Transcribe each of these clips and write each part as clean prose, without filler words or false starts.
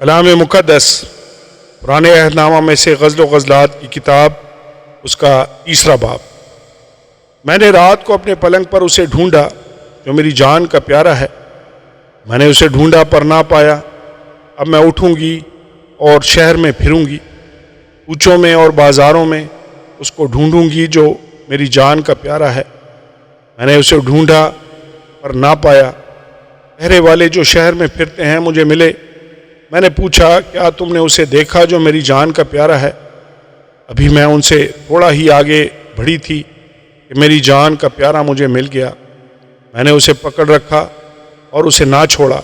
کلام مقدس پرانے عہد نامہ میں سے غزل و غزلات کی کتاب، اس کا تیسرا باب۔ میں نے رات کو اپنے پلنگ پر اسے ڈھونڈا جو میری جان کا پیارا ہے، میں نے اسے ڈھونڈا پر نہ پایا۔ اب میں اٹھوں گی اور شہر میں پھروں گی، کوچوں میں اور بازاروں میں اس کو ڈھونڈوں گی جو میری جان کا پیارا ہے۔ میں نے اسے ڈھونڈا پر نہ پایا۔ پہرے والے جو شہر میں پھرتے ہیں مجھے ملے۔ میں نے پوچھا، کیا تم نے اسے دیکھا جو میری جان کا پیارا ہے؟ ابھی میں ان سے تھوڑا ہی آگے بڑھی تھی کہ میری جان کا پیارا مجھے مل گیا۔ میں نے اسے پکڑ رکھا اور اسے نہ چھوڑا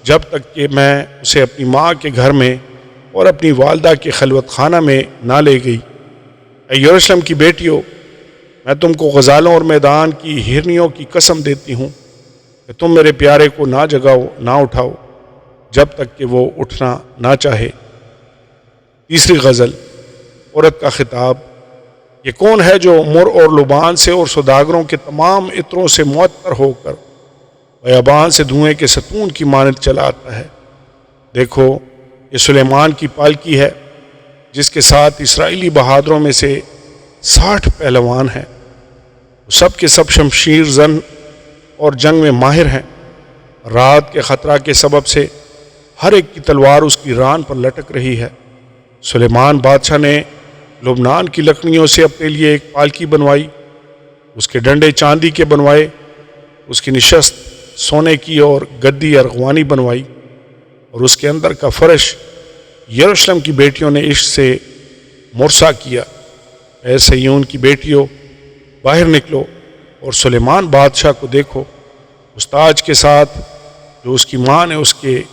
جب تک کہ میں اسے اپنی ماں کے گھر میں اور اپنی والدہ کے خلوت خانہ میں نہ لے گئی۔ اے یروشلم کی بیٹیوں، میں تم کو غزالوں اور میدان کی ہرنیوں کی قسم دیتی ہوں کہ تم میرے پیارے کو نہ جگاؤ نہ اٹھاؤ جب تک کہ وہ اٹھنا نہ چاہے۔ تیسری غزل، عورت کا خطاب۔ یہ کون ہے جو مر اور لبان سے اور سوداگروں کے تمام عطروں سے معطر ہو کر بیابان سے دھوئیں کے ستون کی مانند چلا آتا ہے؟ دیکھو، یہ سلیمان کی پالکی ہے جس کے ساتھ اسرائیلی بہادروں میں سے 60 پہلوان ہیں۔ وہ سب کے سب شمشیر زن اور جنگ میں ماہر ہیں۔ رات کے خطرہ کے سبب سے ہر ایک کی تلوار اس کی ران پر لٹک رہی ہے۔ سلیمان بادشاہ نے لبنان کی لکڑیوں سے اپنے لیے ایک پالکی بنوائی، اس کے ڈنڈے چاندی کے بنوائے، اس کی نشست سونے کی اور گدی ارغوانی بنوائی، اور اس کے اندر کا فرش یروشلم کی بیٹیوں نے عشق سے مرصع کیا۔ اے صیون کی بیٹیوں، باہر نکلو اور سلیمان بادشاہ کو دیکھو، اس تاج کے ساتھ جو اس کی ماں نے اس کے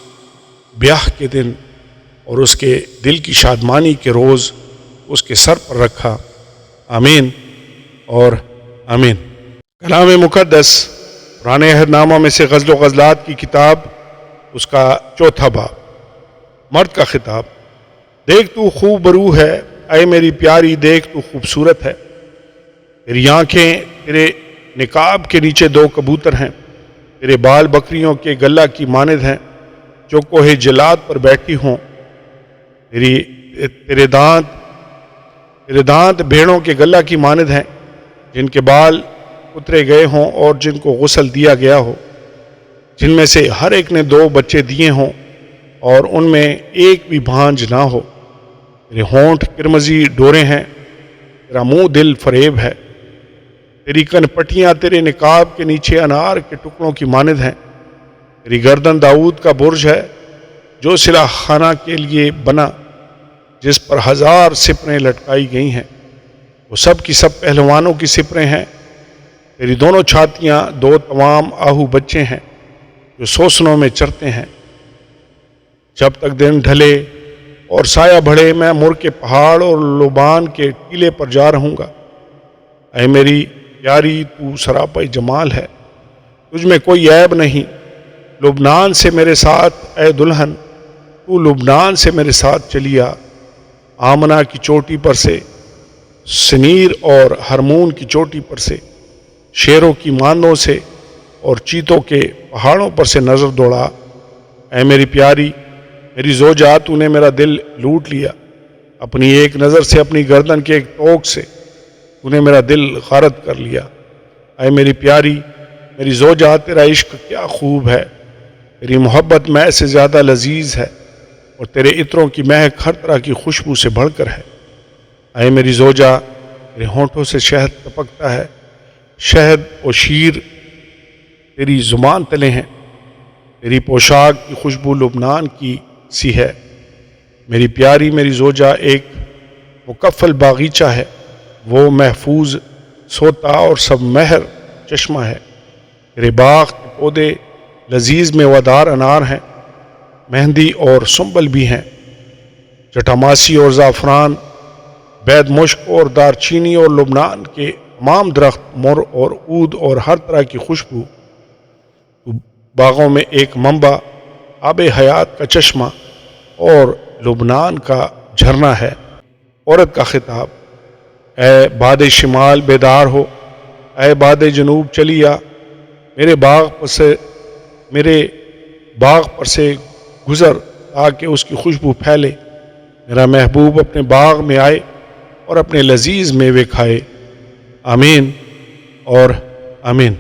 بیاہ کے دن اور اس کے دل کی شادمانی کے روز اس کے سر پر رکھا۔ آمین اور آمین۔ کلام مقدس پرانے عہد نامہ میں سے غزل و غزلات کی کتاب، اس کا چوتھا باب۔ مرد کا خطاب۔ دیکھ تو خوب برو ہے، اے میری پیاری، دیکھ تو خوبصورت ہے۔ تیری آنکھیں تیرے نقاب کے نیچے 2 کبوتر ہیں، تیرے بال بکریوں کے گلہ کی مانند ہیں جو کوہ جلاد پر بیٹھی ہوں۔ تیرے دانت بھیڑوں کے گلہ کی مانند ہیں جن کے بال اترے گئے ہوں اور جن کو غسل دیا گیا ہو، جن میں سے ہر ایک نے 2 بچے دیے ہوں اور ان میں ایک بھی بھانج نہ ہو۔ تیرے ہونٹ کرمزی ڈورے ہیں، تیرا منہ دل فریب ہے۔ تیری کن پٹیاں تیرے نقاب کے نیچے انار کے ٹکڑوں کی مانند ہیں۔ تیری گردن داؤد کا برج ہے جو سلاح خانہ کے لیے بنا، جس پر 1000 سپریں لٹکائی گئی ہیں، وہ سب کی سب پہلوانوں کی سپریں ہیں۔ تیری دونوں چھاتیاں 2 تمام آہو بچے ہیں جو سوسنوں میں چرتے ہیں۔ جب تک دن ڈھلے اور سایہ بڑھے، میں مر کے پہاڑ اور لبان کے ٹیلے پر جا رہوں گا۔ اے میری پیاری، تو سراپا جمال ہے، تجھ میں کوئی عیب نہیں۔ لبنان سے میرے ساتھ اے دلہن، تو لبنان سے میرے ساتھ چلی آ۔ آمنہ کی چوٹی پر سے، سنیر اور ہرمون کی چوٹی پر سے، شیروں کی ماندوں سے اور چیتوں کے پہاڑوں پر سے نظر دوڑا۔ اے میری پیاری، میری زوجہ، تو نے میرا دل لوٹ لیا۔ اپنی ایک نظر سے، اپنی گردن کے ایک ٹوک سے تو نے میرا دل غارت کر لیا۔ اے میری پیاری، میری زوجہ، تیرا عشق کیا خوب ہے، تیری محبت میں سے زیادہ لذیذ ہے، اور تیرے عطروں کی مہک ہر طرح کی خوشبو سے بڑھ کر ہے۔ اے میری زوجہ، تیرے ہونٹوں سے شہد ٹپکتا ہے، شہد و شیر تیری زبان تلے ہیں۔ تیری پوشاک کی خوشبو لبنان کی سی ہے۔ میری پیاری، میری زوجہ ایک مکفل باغیچہ ہے، وہ محفوظ سوتا اور سب مہر چشمہ ہے۔ تیرے باغ کے پودے لذیذ میوادار انار ہیں، مہندی اور سنبل بھی ہیں، جٹاماسی اور زعفران، بید مشک اور دارچینی اور لبنان کے تمام درخت، مر اور عود اور ہر طرح کی خوشبو۔ باغوں میں ایک منبع، آب حیات کا چشمہ اور لبنان کا جھرنا ہے۔ عورت کا خطاب۔ اے باد شمال بیدار ہو، اے باد جنوب چلی آ، میرے باغ پر سے گزر تاکہ اس کی خوشبو پھیلے۔ میرا محبوب اپنے باغ میں آئے اور اپنے لذیذ میوے کھائے۔ آمین اور آمین۔